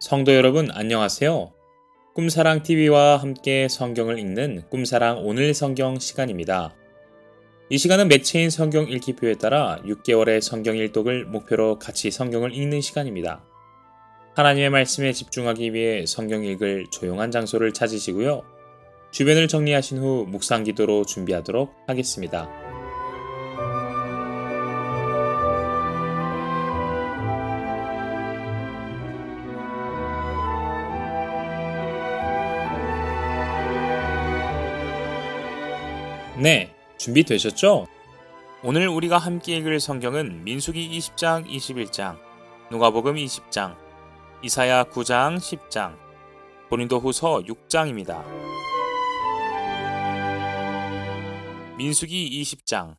성도 여러분 안녕하세요. 꿈사랑TV와 함께 성경을 읽는 꿈사랑 오늘 성경 시간입니다. 이 시간은 매체인 성경 읽기표에 따라 6개월의 성경 일독을 목표로 같이 성경을 읽는 시간입니다. 하나님의 말씀에 집중하기 위해 성경 읽을 조용한 장소를 찾으시고요. 주변을 정리하신 후 묵상 기도로 준비하도록 하겠습니다. 네, 준비되셨죠? 오늘 우리가 함께 읽을 성경은 민수기 20장, 21장, 누가복음 20장, 이사야 9장, 10장, 고린도후서 6장입니다. 민수기 20장.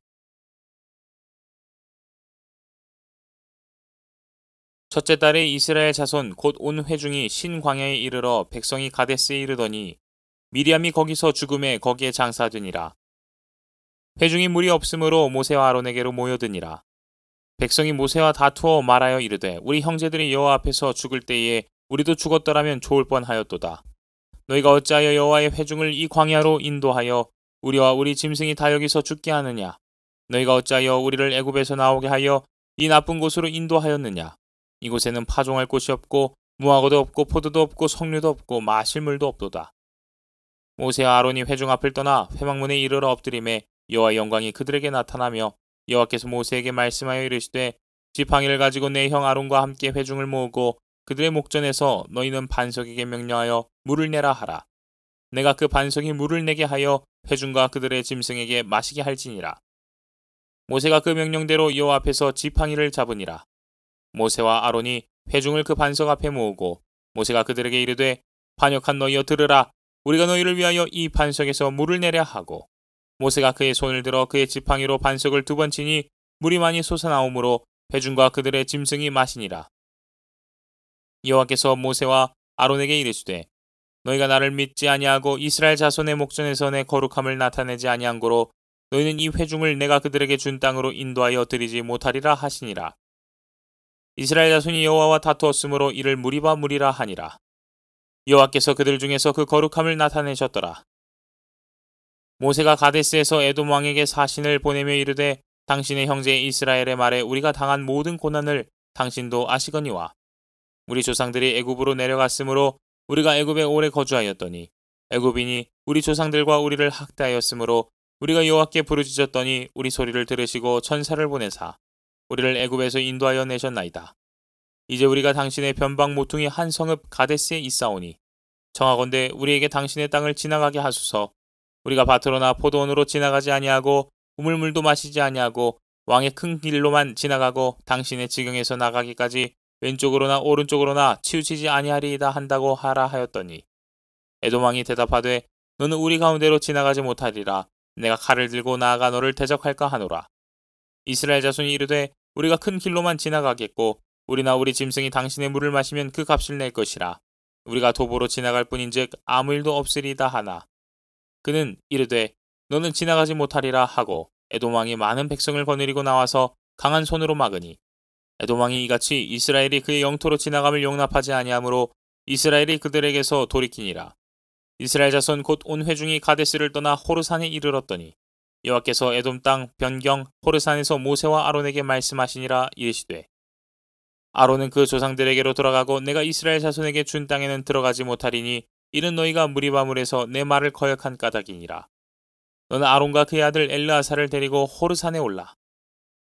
첫째 달에 이스라엘 자손 곧 온 회중이 신광야에 이르러 백성이 가데스에 이르더니 미리암이 거기서 죽음에 거기에 장사되니라. 회중이 물이 없으므로 모세와 아론에게로 모여드니라. 백성이 모세와 다투어 말하여 이르되 우리 형제들이 여호와 앞에서 죽을 때에 우리도 죽었더라면 좋을 뻔하였도다. 너희가 어찌하여 여호와의 회중을 이 광야로 인도하여 우리와 우리 짐승이 다 여기서 죽게 하느냐? 너희가 어찌하여 우리를 애굽에서 나오게 하여 이 나쁜 곳으로 인도하였느냐? 이곳에는 파종할 곳이 없고 무화과도 없고 포도도 없고 석류도 없고 마실 물도 없도다. 모세와 아론이 회중 앞을 떠나 회막문에 이르러 엎드리매 여호와의 영광이 그들에게 나타나며 여호와께서 모세에게 말씀하여 이르시되 지팡이를 가지고 내 형 아론과 함께 회중을 모으고 그들의 목전에서 너희는 반석에게 명령하여 물을 내라 하라. 내가 그 반석이 물을 내게 하여 회중과 그들의 짐승에게 마시게 할지니라. 모세가 그 명령대로 여호와 앞에서 지팡이를 잡으니라. 모세와 아론이 회중을 그 반석 앞에 모으고 모세가 그들에게 이르되 반역한 너희여 들으라. 우리가 너희를 위하여 이 반석에서 물을 내려 하고 모세가 그의 손을 들어 그의 지팡이로 반석을 2번 치니 물이 많이 솟아나오므로 회중과 그들의 짐승이 마시니라. 여호와께서 모세와 아론에게 이르시되 너희가 나를 믿지 아니하고 이스라엘 자손의 목전에서 내 거룩함을 나타내지 아니한 고로 너희는 이 회중을 내가 그들에게 준 땅으로 인도하여 드리지 못하리라 하시니라. 이스라엘 자손이 여호와와 다투었으므로 이를 무리바 무리라 하니라. 여호와께서 그들 중에서 그 거룩함을 나타내셨더라. 모세가 가데스에서 에돔 왕에게 사신을 보내며 이르되 당신의 형제 이스라엘의 말에 우리가 당한 모든 고난을 당신도 아시거니와 우리 조상들이 애굽으로 내려갔으므로 우리가 애굽에 오래 거주하였더니 애굽인이 우리 조상들과 우리를 학대하였으므로 우리가 여호와께 부르짖었더니 우리 소리를 들으시고 천사를 보내사 우리를 애굽에서 인도하여 내셨나이다. 이제 우리가 당신의 변방 모퉁이 한 성읍 가데스에 있사오니 청하건대 우리에게 당신의 땅을 지나가게 하소서. 우리가 밭으로나 포도원으로 지나가지 아니하고 우물물도 마시지 아니하고 왕의 큰 길로만 지나가고 당신의 지경에서 나가기까지 왼쪽으로나 오른쪽으로나 치우치지 아니하리이다 한다고 하라 하였더니 에돔 왕이 대답하되 너는 우리 가운데로 지나가지 못하리라. 내가 칼을 들고 나아가 너를 대적할까 하노라. 이스라엘 자손이 이르되 우리가 큰 길로만 지나가겠고 우리나 우리 짐승이 당신의 물을 마시면 그 값을 낼 것이라. 우리가 도보로 지나갈 뿐인즉 아무 일도 없으리이다 하나. 그는 이르되 너는 지나가지 못하리라 하고 에돔 왕이 많은 백성을 거느리고 나와서 강한 손으로 막으니 에돔 왕이 이같이 이스라엘이 그의 영토로 지나감을 용납하지 아니하므로 이스라엘이 그들에게서 돌이키니라. 이스라엘 자손 곧 온 회중이 가데스를 떠나 호르산에 이르렀더니 여호와께서 에돔 땅 변경 호르산에서 모세와 아론에게 말씀하시니라. 이르시되 아론은 그 조상들에게로 돌아가고 내가 이스라엘 자손에게 준 땅에는 들어가지 못하리니 이는 너희가 무리바물에서 내 말을 거역한 까닭이니라. 너는 아론과 그의 아들 엘르아살을 데리고 호르산에 올라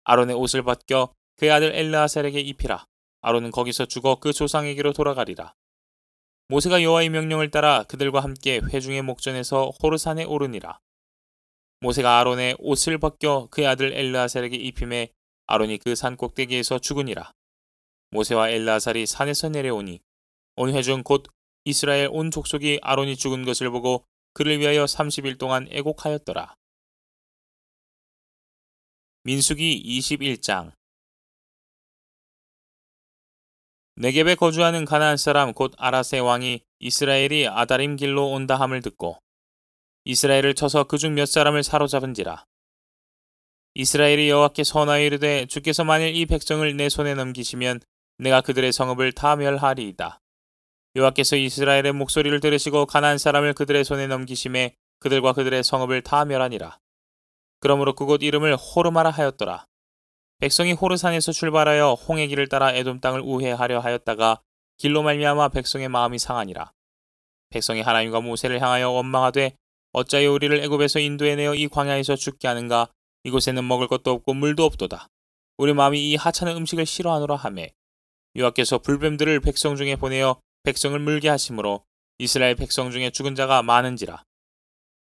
아론의 옷을 벗겨 그의 아들 엘르아살에게 입히라. 아론은 거기서 죽어 그 조상에게로 돌아가리라. 모세가 여호와의 명령을 따라 그들과 함께 회중의 목전에서 호르산에 오르니라. 모세가 아론의 옷을 벗겨 그의 아들 엘르아살에게 입힘에 아론이 그 산 꼭대기에서 죽으니라. 모세와 엘르아살이 산에서 내려오니 온 회중 곧 이스라엘 온 족속이 아론이 죽은 것을 보고 그를 위하여 30일 동안 애곡하였더라. 민수기 21장. 네겝에 거주하는 가나안 사람 곧 아라세 왕이 이스라엘이 아다림 길로 온다 함을 듣고 이스라엘을 쳐서 그중 몇 사람을 사로잡은지라. 이스라엘이 여호와께 선하여 이르되 주께서 만일 이 백성을 내 손에 넘기시면 내가 그들의 성읍을 다 멸하리이다. 여호와께서 이스라엘의 목소리를 들으시고 가나안 사람을 그들의 손에 넘기심에 그들과 그들의 성읍을 다 멸하니라. 그러므로 그곳 이름을 호르마라 하였더라. 백성이 호르산에서 출발하여 홍해 길을 따라 에돔 땅을 우회하려 하였다가 길로 말미암아 백성의 마음이 상하니라. 백성이 하나님과 모세를 향하여 원망하되 어찌하여 우리를 애굽에서 인도해내어 이 광야에서 죽게 하는가. 이곳에는 먹을 것도 없고 물도 없도다. 우리 마음이 이 하찮은 음식을 싫어하노라 하매 여호와께서 불뱀들을 백성 중에 보내어 백성을 물게 하심으로 이스라엘 백성 중에 죽은 자가 많은지라.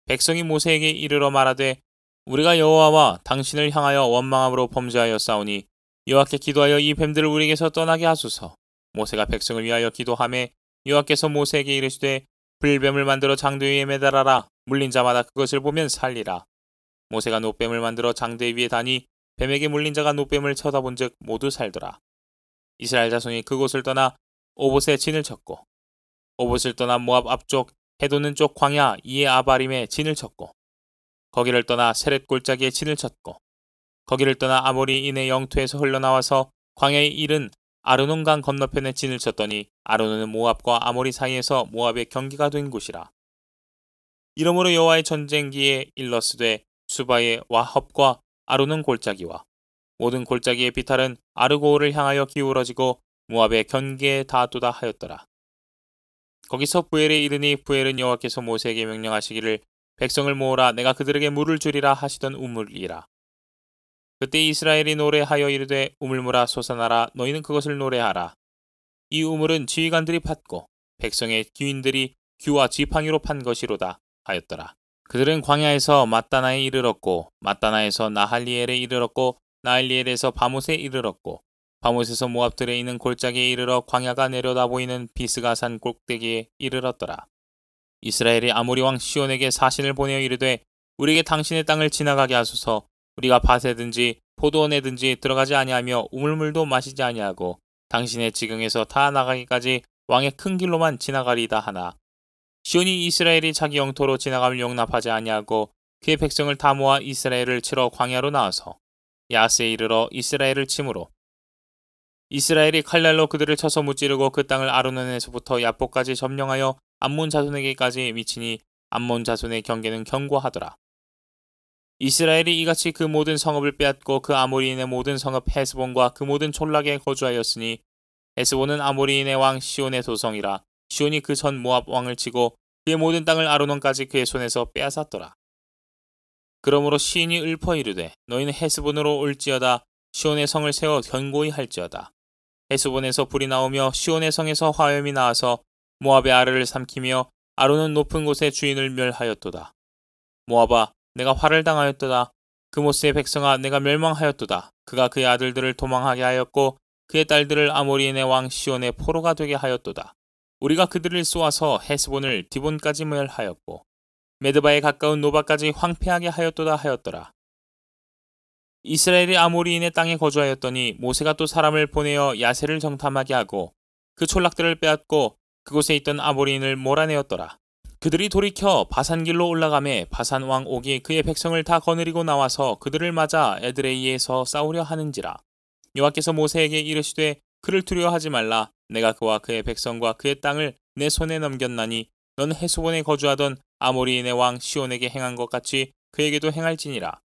백성이 모세에게 이르러 말하되 우리가 여호와와 당신을 향하여 원망함으로 범죄하여 싸우니 여호와께 기도하여 이 뱀들을 우리에게서 떠나게 하소서. 모세가 백성을 위하여 기도하매 여호와께서 모세에게 이르시되 불뱀을 만들어 장대 위에 매달아라. 물린 자마다 그것을 보면 살리라. 모세가 노뱀을 만들어 장대 위에 다니 뱀에게 물린 자가 노뱀을 쳐다본즉 모두 살더라. 이스라엘 자손이 그곳을 떠나 오봇에 진을 쳤고 오봇을 떠나 모압 앞쪽 해돋는 쪽 광야 이에 아바림에 진을 쳤고 거기를 떠나 세렛 골짜기에 진을 쳤고 거기를 떠나 아모리인의 영토에서 흘러나와서 광야에 이른 아르논강 건너편에 진을 쳤더니 아르논은 모압과 아모리 사이에서 모압의 경계가 된 곳이라. 이러므로 여호와의 전쟁기에 일러스되 수바의 와헙과 아르논 골짜기와 모든 골짜기의 비탈은 아르고를 향하여 기울어지고 모압의 경계에 닿았도다 하였더라. 거기서 부엘에 이르니 부엘은 여호와께서 모세에게 명령하시기를 백성을 모으라 내가 그들에게 물을 주리라 하시던 우물이라. 그때 이스라엘이 노래하여 이르되 우물물아 솟아나라 너희는 그것을 노래하라. 이 우물은 지휘관들이 팠고 백성의 귀인들이 귀와 지팡이로 판 것이로다 하였더라. 그들은 광야에서 마따나에 이르렀고 마따나에서 나할리엘에 이르렀고 나할리엘에서 바못에 이르렀고 바못에서 모압들에 있는 골짜기에 이르러 광야가 내려다 보이는 비스가산 꼭대기에 이르렀더라. 이스라엘이 아모리 왕 시온에게 사신을 보내어 이르되 우리에게 당신의 땅을 지나가게 하소서. 우리가 밭에든지 포도원에든지 들어가지 아니하며 우물물도 마시지 아니하고 당신의 지경에서 다 나가기까지 왕의 큰 길로만 지나가리다 하나 시온이 이스라엘이 자기 영토로 지나감을 용납하지 아니하고 그의 백성을 다 모아 이스라엘을 치러 광야로 나와서 야스에 이르러 이스라엘을 치므로 이스라엘이 칼날로 그들을 쳐서 무찌르고 그 땅을 아르논에서부터 야복까지 점령하여 암몬 자손에게까지 미치니 암몬 자손의 경계는 견고하더라. 이스라엘이 이같이 그 모든 성읍을 빼앗고 그 아모리인의 모든 성읍 헤스본과 그 모든 촌락에 거주하였으니 헤스본은 아모리인의 왕 시온의 도성이라. 시온이 그 전 모압 왕을 치고 그의 모든 땅을 아르논까지 그의 손에서 빼앗았더라. 그러므로 시인이 읊어 이르되 너희는 헤스본으로 올지어다. 시온의 성을 세워 견고히 할지어다. 헤스본에서 불이 나오며 시온의 성에서 화염이 나와서 모압의 아르를 삼키며 아르논 높은 곳의 주인을 멸하였도다. 모압아 내가 화를 당하였도다. 그모스의 백성아 내가 멸망하였도다. 그가 그의 아들들을 도망하게 하였고 그의 딸들을 아모리인의 왕 시온의 포로가 되게 하였도다. 우리가 그들을 쏘아서 헤스본을 디본까지 멸하였고 메드바에 가까운 노바까지 황폐하게 하였도다 하였더라. 이스라엘이 아모리인의 땅에 거주하였더니 모세가 또 사람을 보내어 야세를 정탐하게 하고 그 촌락들을 빼앗고 그곳에 있던 아모리인을 몰아내었더라. 그들이 돌이켜 바산길로 올라가매 바산 왕 옥이 그의 백성을 다 거느리고 나와서 그들을 맞아 에드레이에서 싸우려 하는지라. 여호와께서 모세에게 이르시되 그를 두려워하지 말라. 내가 그와 그의 백성과 그의 땅을 내 손에 넘겼나니 넌 헤스본에 거주하던 아모리인의 왕 시온에게 행한 것 같이 그에게도 행할지니라.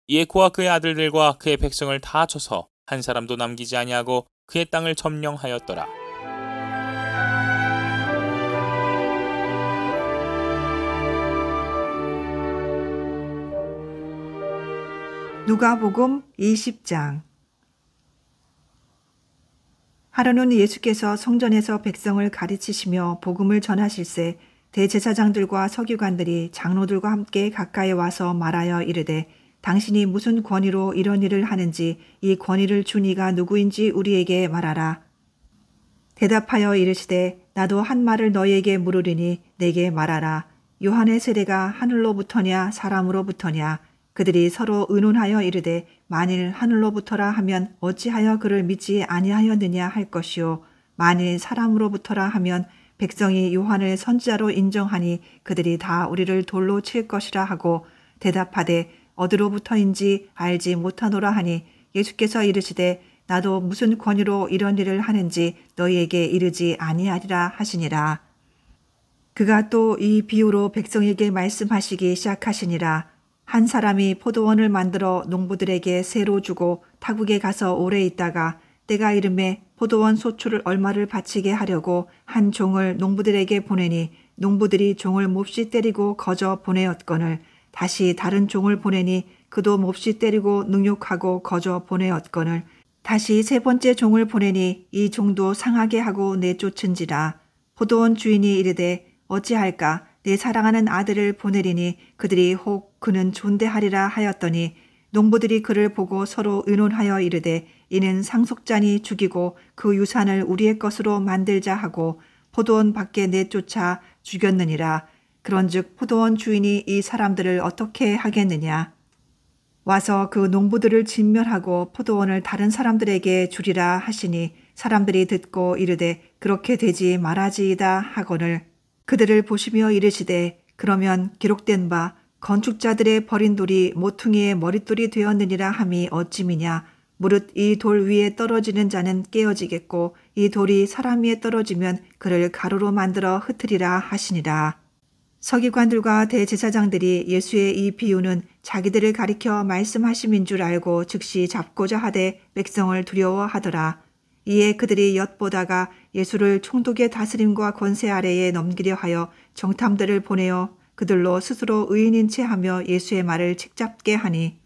이에 그와 그의 아들들과 그의 백성을 다 쳐서 한 사람도 남기지 아니하고 그의 땅을 점령하였더라. 누가복음 20장. 하루는 예수께서 성전에서 백성을 가르치시며 복음을 전하실새 대제사장들과 서기관들이 장로들과 함께 가까이 와서 말하여 이르되 당신이 무슨 권위로 이런 일을 하는지 이 권위를 준 이가 누구인지 우리에게 말하라. 대답하여 이르시되 나도 한 말을 너희에게 물으리니 내게 말하라. 요한의 세례가 하늘로부터냐 사람으로부터냐. 그들이 서로 의논하여 이르되 만일 하늘로부터라 하면 어찌하여 그를 믿지 아니하였느냐 할 것이요 만일 사람으로부터라 하면 백성이 요한을 선지자로 인정하니 그들이 다 우리를 돌로 칠 것이라 하고 대답하되 어디로부터인지 알지 못하노라 하니 예수께서 이르시되 나도 무슨 권위로 이런 일을 하는지 너희에게 이르지 아니하리라 하시니라. 그가 또 이 비유로 백성에게 말씀하시기 시작하시니라. 한 사람이 포도원을 만들어 농부들에게 새로 주고 타국에 가서 오래 있다가 때가 이름에 포도원 소출을 얼마를 바치게 하려고 한 종을 농부들에게 보내니 농부들이 종을 몹시 때리고 거저 보내었거늘 다시 다른 종을 보내니 그도 몹시 때리고 능욕하고 거저 보내었거늘 다시 세 번째 종을 보내니 이 종도 상하게 하고 내쫓은지라. 포도원 주인이 이르되 어찌할까 내 사랑하는 아들을 보내리니 그들이 혹 그는 존대하리라 하였더니 농부들이 그를 보고 서로 의논하여 이르되 이는 상속자니 죽이고 그 유산을 우리의 것으로 만들자 하고 포도원 밖에 내쫓아 죽였느니라. 그런즉 포도원 주인이 이 사람들을 어떻게 하겠느냐. 와서 그 농부들을 진멸하고 포도원을 다른 사람들에게 주리라 하시니 사람들이 듣고 이르되 그렇게 되지 말아지이다 하거늘 그들을 보시며 이르시되 그러면 기록된 바 건축자들의 버린 돌이 모퉁이의 머릿돌이 되었느니라 함이 어찌미냐. 무릇 이 돌 위에 떨어지는 자는 깨어지겠고 이 돌이 사람 위에 떨어지면 그를 가루로 만들어 흩으리라 하시니라. 서기관들과 대제사장들이 예수의 이 비유는 자기들을 가리켜 말씀하심인 줄 알고 즉시 잡고자 하되 백성을 두려워하더라. 이에 그들이 엿보다가 예수를 총독의 다스림과 권세 아래에 넘기려 하여 정탐들을 보내어 그들로 스스로 의인인 채 하며 예수의 말을 책잡게 하니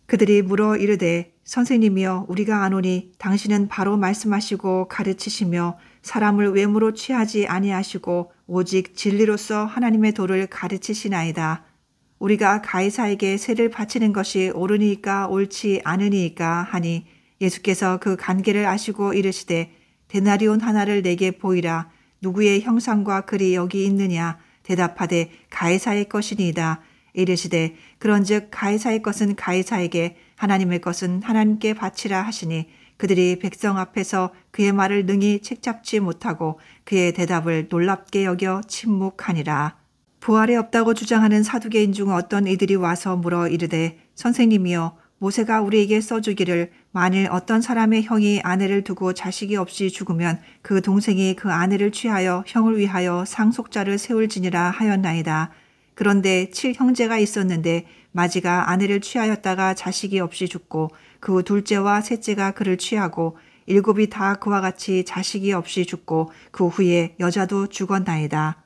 그들이 물어 이르되 선생님이여 우리가 아노니 당신은 바로 말씀하시고 가르치시며 사람을 외모로 취하지 아니하시고 오직 진리로서 하나님의 도를 가르치시나이다. 우리가 가이사에게 세를 바치는 것이 옳으니까 옳지 않으니까 하니 예수께서 그 관계를 아시고 이르시되 데나리온 하나를 내게 보이라. 누구의 형상과 글이 여기 있느냐. 대답하되 가이사의 것이니이다. 이르시되 그런즉 가이사의 것은 가이사에게 하나님의 것은 하나님께 바치라 하시니 그들이 백성 앞에서 그의 말을 능히 책잡지 못하고 그의 대답을 놀랍게 여겨 침묵하니라. 부활이 없다고 주장하는 사두개인 중 어떤 이들이 와서 물어 이르되 선생님이여 모세가 우리에게 써주기를 만일 어떤 사람의 형이 아내를 두고 자식이 없이 죽으면 그 동생이 그 아내를 취하여 형을 위하여 상속자를 세울지니라 하였나이다. 그런데 7형제가 있었는데 마지가 아내를 취하였다가 자식이 없이 죽고 그 둘째와 셋째가 그를 취하고 7이 다 그와 같이 자식이 없이 죽고 그 후에 여자도 죽었나이다.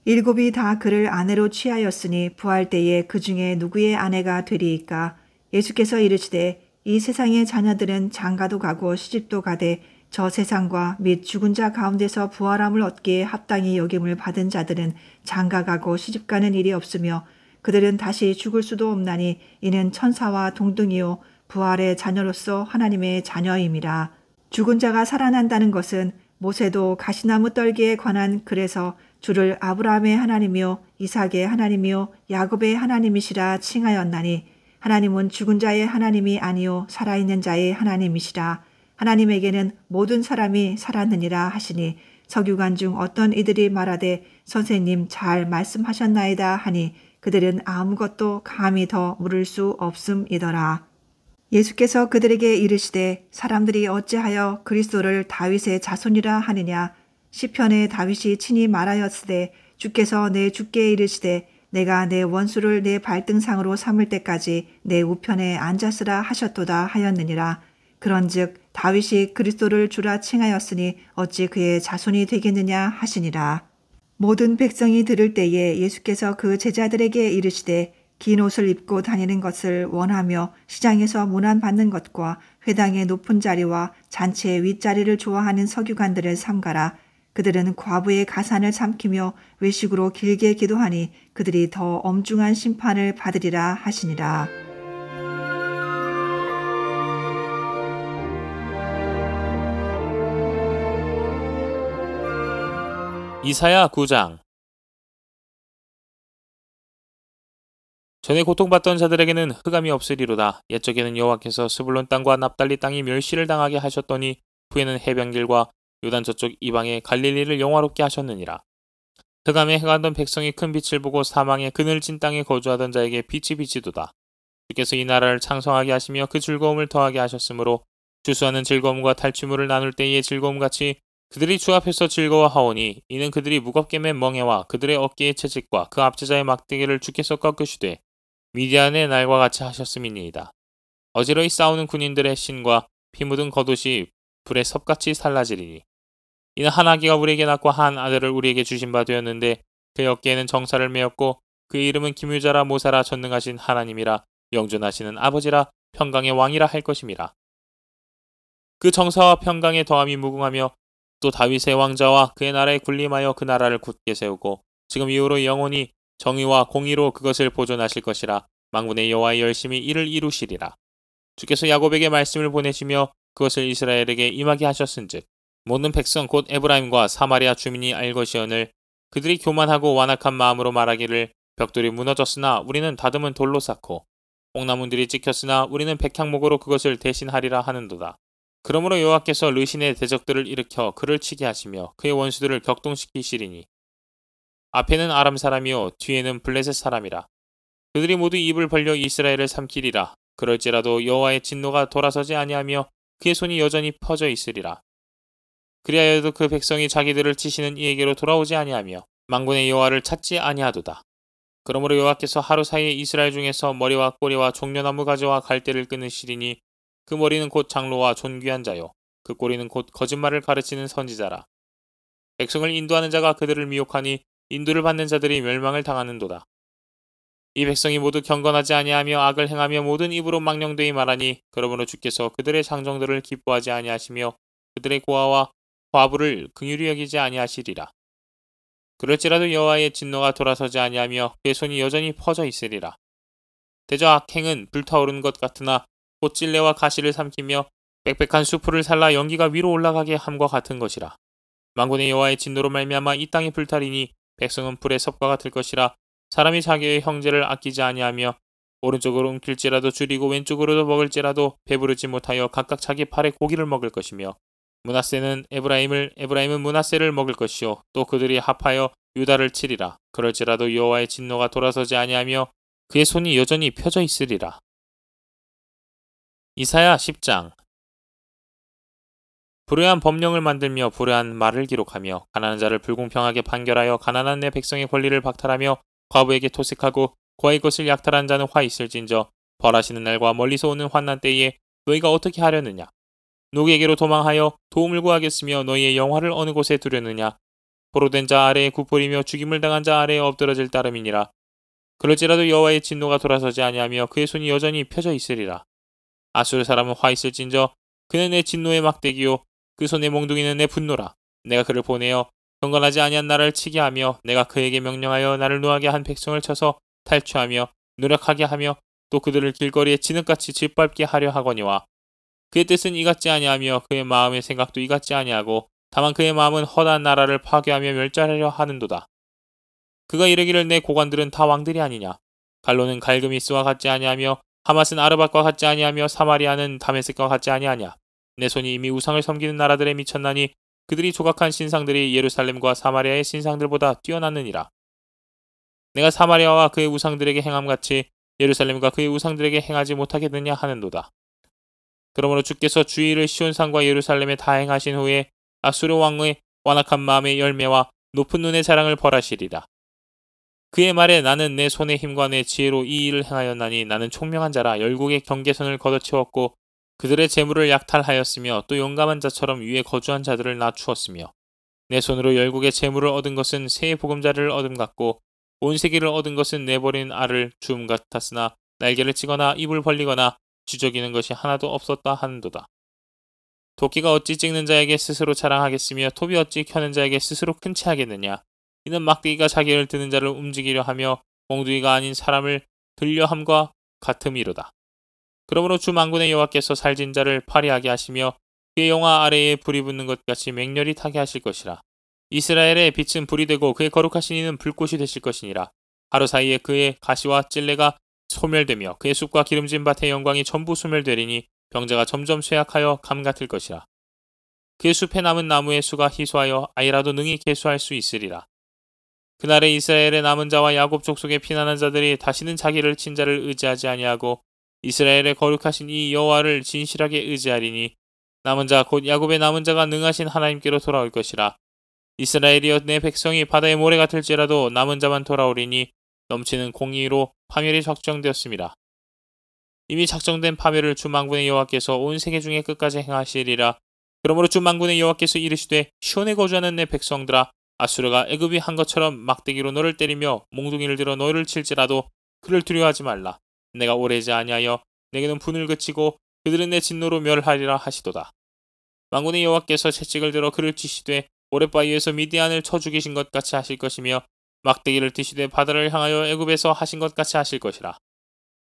7이 다 그를 아내로 취하였으니 부활 때에 그 중에 누구의 아내가 되리이까. 예수께서 이르시되 이 세상의 자녀들은 장가도 가고 시집도 가되 저 세상과 및 죽은 자 가운데서 부활함을 얻기에 합당히 여김을 받은 자들은 장가가고 시집가는 일이 없으며 그들은 다시 죽을 수도 없나니 이는 천사와 동등이요 부활의 자녀로서 하나님의 자녀임이라. 죽은 자가 살아난다는 것은 모세도 가시나무 떨기에 관한 글에서 주를 아브라함의 하나님이요 이삭의 하나님이요 야곱의 하나님이시라 칭하였나니 하나님은 죽은 자의 하나님이 아니요 살아있는 자의 하나님이시라. 하나님에게는 모든 사람이 살았느니라 하시니 서기관 중 어떤 이들이 말하되 선생님 잘 말씀하셨나이다 하니 그들은 아무것도 감히 더 물을 수 없음이더라. 예수께서 그들에게 이르시되 사람들이 어찌하여 그리스도를 다윗의 자손이라 하느냐. 시편에 다윗이 친히 말하였으되 주께서 내 주께 이르시되 내가 내 원수를 내 발등상으로 삼을 때까지 내 우편에 앉았으라 하셨도다 하였느니라. 그런즉 다윗이 그리스도를 주라 칭하였으니 어찌 그의 자손이 되겠느냐 하시니라. 모든 백성이 들을 때에 예수께서 그 제자들에게 이르시되 긴 옷을 입고 다니는 것을 원하며 시장에서 문안받는 것과 회당의 높은 자리와 잔치의 윗자리를 좋아하는 서기관들을 삼가라. 그들은 과부의 가산을 삼키며 외식으로 길게 기도하니 그들이 더 엄중한 심판을 받으리라 하시니라. 이사야 9장. 전에 고통받던 자들에게는 흑암이 없으리로다. 옛적에는 여호와께서 스불론 땅과 납달리 땅이 멸시를 당하게 하셨더니 후에는 해변길과 요단 저쪽 이방의 갈릴리를 영화롭게 하셨느니라. 흑암에 행하던 백성이 큰 빛을 보고 사망의 그늘진 땅에 거주하던 자에게 빛이 비치도다. 주께서 이 나라를 창성하게 하시며 그 즐거움을 더하게 하셨으므로 추수하는 즐거움과 탈취물을 나눌 때의 즐거움같이 그들이 주 앞에서 즐거워하오니 이는 그들이 무겁게 맨 멍에와 그들의 어깨의 채찍과 그 압제자의 막대기를 주께서 꺾으시되 미디안의 날과 같이 하셨음이니이다. 어지러이 싸우는 군인들의 신과 피 묻은 겉옷이 불에 섭같이 살라지리니 이는 한 아기가 우리에게 낳고 한 아들을 우리에게 주신 바 되었는데 그의 어깨에는 정사를 메었고 그의 이름은 기묘자라 모사라 전능하신 하나님이라 영존하시는 아버지라 평강의 왕이라 할 것임이라. 그 정사와 평강의 더함이 무궁하며 또 다윗의 왕자와 그의 나라에 군림하여 그 나라를 굳게 세우고 지금 이후로 영원히 정의와 공의로 그것을 보존하실 것이라. 만군의 여호와의 열심히 이를 이루시리라. 주께서 야곱에게 말씀을 보내시며 그것을 이스라엘에게 임하게 하셨은즉 모든 백성 곧 에브라임과 사마리아 주민이 알 것이오늘 그들이 교만하고 완악한 마음으로 말하기를 벽돌이 무너졌으나 우리는 다듬은 돌로 쌓고 뽕나무들이 찍혔으나 우리는 백향목으로 그것을 대신하리라 하는도다. 그러므로 여호와께서 르신의 대적들을 일으켜 그를 치게 하시며 그의 원수들을 격동시키시리니 앞에는 아람 사람이요 뒤에는 블레셋 사람이라. 그들이 모두 입을 벌려 이스라엘을 삼키리라. 그럴지라도 여호와의 진노가 돌아서지 아니하며 그의 손이 여전히 퍼져 있으리라. 그리하여도 그 백성이 자기들을 치시는 이에게로 돌아오지 아니하며 만군의 여호와를 찾지 아니하도다. 그러므로 여호와께서 하루 사이에 이스라엘 중에서 머리와 꼬리와 종려나무 가지와 갈대를 끊으시리니 그 머리는 곧 장로와 존귀한 자요 그 꼬리는 곧 거짓말을 가르치는 선지자라. 백성을 인도하는 자가 그들을 미혹하니 인도를 받는 자들이 멸망을 당하는도다. 이 백성이 모두 경건하지 아니하며 악을 행하며 모든 입으로 망령되이 말하니 그러므로 주께서 그들의 장정들을 기뻐하지 아니하시며 그들의 고아와 과부를 긍휼히 여기지 아니하시리라. 그럴지라도 여호와의 진노가 돌아서지 아니하며 그의 손이 여전히 퍼져 있으리라. 대저 악행은 불타오른 것 같으나 꽃찔레와 가시를 삼키며 빽빽한 수풀을 살라 연기가 위로 올라가게 함과 같은 것이라. 만군의 여호와의 진노로 말미암아 이 땅이 불타리니 백성은 불의 섭과 같을 것이라. 사람이 자기의 형제를 아끼지 아니하며 오른쪽으로 움킬지라도 줄이고 왼쪽으로도 먹을지라도 배부르지 못하여 각각 자기 팔에 고기를 먹을 것이며 므낫세는 에브라임은 므낫세를 먹을 것이요 또 그들이 합하여 유다를 치리라. 그럴지라도 여호와의 진노가 돌아서지 아니하며 그의 손이 여전히 펴져 있으리라. 이사야 10장. 불의한 법령을 만들며 불의한 말을 기록하며 가난한 자를 불공평하게 판결하여 가난한 내 백성의 권리를 박탈하며 과부에게 토색하고 고아의 것을 약탈한 자는 화 있을진저 벌하시는 날과 멀리서 오는 환난 때에 너희가 어떻게 하려느냐. 누구에게로 도망하여 도움을 구하겠으며 너희의 영화를 어느 곳에 두려느냐. 포로된 자 아래에 굽버리며 죽임을 당한 자 아래에 엎드러질 따름이니라. 그럴지라도 여호와의 진노가 돌아서지 아니하며 그의 손이 여전히 펴져 있으리라. 아수르 사람은 화 있을진저 그는 내 진노의 막대기요 그 손의 몽둥이는 내 분노라. 내가 그를 보내어 경건하지 아니한 나를 치게 하며 내가 그에게 명령하여 나를 노하게 한 백성을 쳐서 탈취하며 노력하게 하며 또 그들을 길거리에 진흙같이 짓밟게 하려 하거니와 그의 뜻은 이같지 아니하며 그의 마음의 생각도 이같지 아니하고 다만 그의 마음은 허다한 나라를 파괴하며 멸절하려 하는도다. 그가 이르기를 내 고관들은 다 왕들이 아니냐. 갈로는 갈그미스와 같지 아니하며 하맛은 아르밧과 같지 아니하며 사마리아는 다메섹과 같지 아니하냐. 내 손이 이미 우상을 섬기는 나라들에 미쳤나니 그들이 조각한 신상들이 예루살렘과 사마리아의 신상들보다 뛰어났느니라. 내가 사마리아와 그의 우상들에게 행함같이 예루살렘과 그의 우상들에게 행하지 못하겠느냐 하는도다. 그러므로 주께서 주의를 시온산과 예루살렘에 다 행하신 후에 아수르 왕의 완악한 마음의 열매와 높은 눈의 자랑을 벌하시리라. 그의 말에 나는 내 손의 힘과 내 지혜로 이 일을 행하였나니 나는 총명한 자라 열국의 경계선을 걷어채웠고 그들의 재물을 약탈하였으며 또 용감한 자처럼 위에 거주한 자들을 낮추었으며 내 손으로 열국의 재물을 얻은 것은 새의 보금자리를 얻음 같고 온 세계를 얻은 것은 내버린 알을 주움 같았으나 날개를 치거나 입을 벌리거나 쥐저기는 것이 하나도 없었다 하는도다. 도끼가 어찌 찍는 자에게 스스로 자랑하겠으며 톱이 어찌 켜는 자에게 스스로 큰 체하겠느냐. 이는 막대기가 자기를 드는 자를 움직이려 하며 몽둥이가 아닌 사람을 들려 함과 같음이로다. 그러므로 주 만군의 여호와께서 살진 자를 파리하게 하시며 그의 영화 아래에 불이 붙는 것 같이 맹렬히 타게 하실 것이라. 이스라엘의 빛은 불이 되고 그의 거룩하신 이는 불꽃이 되실 것이니라. 하루 사이에 그의 가시와 찔레가 소멸되며 그의 숲과 기름진 밭의 영광이 전부 소멸되리니 병자가 점점 쇠약하여 감 같을 것이라. 그의 숲에 남은 나무의 수가 희소하여 아이라도 능히 계수할 수 있으리라. 그날에 이스라엘의 남은 자와 야곱 족속의 피난한 자들이 다시는 자기를 친 자를 의지하지 아니하고 이스라엘의 거룩하신 이 여호와를 진실하게 의지하리니 남은 자 곧 야곱의 남은 자가 능하신 하나님께로 돌아올 것이라. 이스라엘이여 내 백성이 바다의 모래 같을지라도 남은 자만 돌아오리니 넘치는 공의로 파멸이 작정되었습니다. 이미 작정된 파멸을 주 만군의 여호와께서 온 세계 중에 끝까지 행하시리라. 그러므로 주 만군의 여호와께서 이르시되 시온에 거주하는 내 백성들아, 아수르가 애굽이 한 것처럼 막대기로 너를 때리며 몽둥이를 들어 너를 칠지라도 그를 두려워하지 말라. 내가 오래지 아니하여 내게는 분을 그치고 그들은 내 진노로 멸하리라 하시도다. 만군의 여호와께서 채찍을 들어 그를 치시되 모래바위에서 미디안을 쳐 죽이신 것 같이 하실 것이며 막대기를 드시되 바다를 향하여 애굽에서 하신 것 같이 하실 것이라.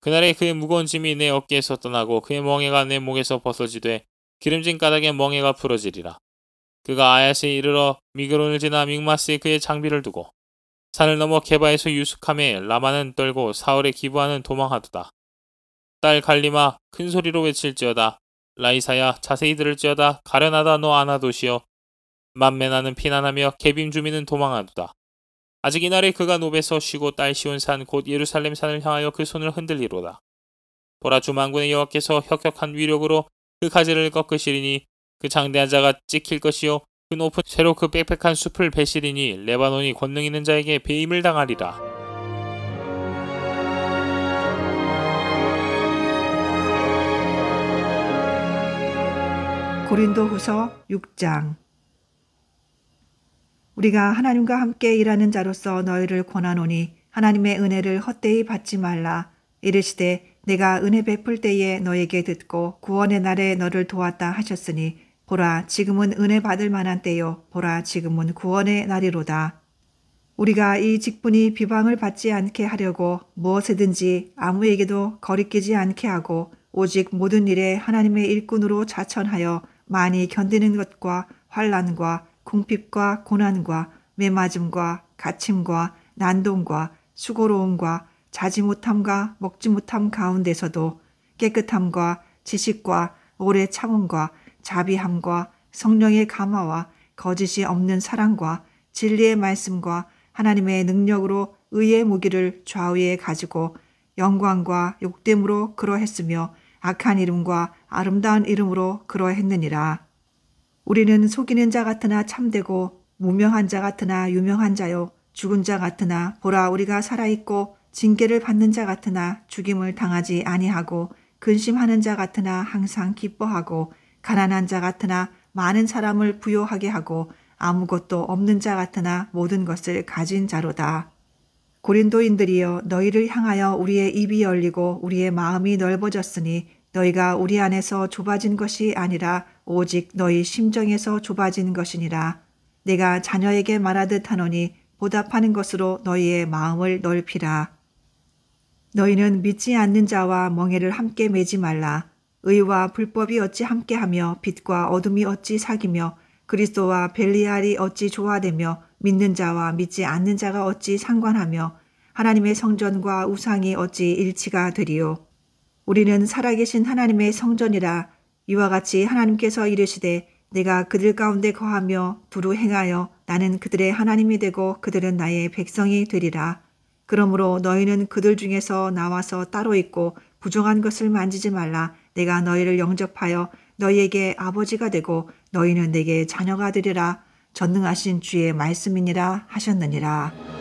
그날에 그의 무거운 짐이 내 어깨에서 떠나고 그의 멍에가 내 목에서 벗어지되 기름진 까닭에 멍에가 부러지리라. 그가 아야스에 이르러 미그론을 지나 믹마스에 그의 장비를 두고 산을 넘어 게바에서 유숙함에 라마는 떨고 사흘에 기부하는 도망하도다. 딸 갈리마 큰 소리로 외칠지어다. 라이사야 자세히 들을지어다. 가련하다 너 아나도시여. 만메나는 피난하며 게빔 주민은 도망하도다. 아직 이날에 그가 노베서 쉬고 딸 시온산 곧 예루살렘 산을 향하여 그 손을 흔들리로다. 보라 주 만군의 여호와께서 혁혁한 위력으로 그 가지를 꺾으시리니 그 장대한 자가 찍힐 것이요 그 높은 새로 그 빽빽한 숲을 베시리니 레바논이 권능 있는 자에게 배임을 당하리라. 고린도후서 6장. 우리가 하나님과 함께 일하는 자로서 너희를 권하노니 하나님의 은혜를 헛되이 받지 말라. 이르시되 내가 은혜 베풀 때에 너에게 듣고 구원의 날에 너를 도왔다 하셨으니 보라 지금은 은혜 받을 만한 때요 보라 지금은 구원의 날이로다. 우리가 이 직분이 비방을 받지 않게 하려고 무엇이든지 아무에게도 거리끼지 않게 하고 오직 모든 일에 하나님의 일꾼으로 자천하여 많이 견디는 것과 환난과 궁핍과 고난과 매맞음과 갇힘과 난동과 수고로움과 자지 못함과 먹지 못함 가운데서도 깨끗함과 지식과 오래 참음과 자비함과 성령의 감화와 거짓이 없는 사랑과 진리의 말씀과 하나님의 능력으로 의의 무기를 좌우에 가지고 영광과 욕됨으로 그러했으며 악한 이름과 아름다운 이름으로 그러했느니라. 우리는 속이는 자 같으나 참되고 무명한 자 같으나 유명한 자요 죽은 자 같으나 보라 우리가 살아있고 징계를 받는 자 같으나 죽임을 당하지 아니하고 근심하는 자 같으나 항상 기뻐하고 가난한 자 같으나 많은 사람을 부요하게 하고 아무것도 없는 자 같으나 모든 것을 가진 자로다. 고린도인들이여 너희를 향하여 우리의 입이 열리고 우리의 마음이 넓어졌으니 너희가 우리 안에서 좁아진 것이 아니라 오직 너희 심정에서 좁아진 것이니라. 내가 자녀에게 말하듯 하노니 보답하는 것으로 너희의 마음을 넓히라. 너희는 믿지 않는 자와 멍에를 함께 매지 말라. 의와 불법이 어찌 함께하며 빛과 어둠이 어찌 사귀며 그리스도와 벨리알이 어찌 조화되며 믿는 자와 믿지 않는 자가 어찌 상관하며 하나님의 성전과 우상이 어찌 일치가 되리요. 우리는 살아계신 하나님의 성전이라. 이와 같이 하나님께서 이르시되 내가 그들 가운데 거하며 두루 행하여 나는 그들의 하나님이 되고 그들은 나의 백성이 되리라. 그러므로 너희는 그들 중에서 나와서 따로 있고 부정한 것을 만지지 말라. 내가 너희를 영접하여 너희에게 아버지가 되고 너희는 내게 자녀가 되리라. 전능하신 주의 말씀이니라 하셨느니라.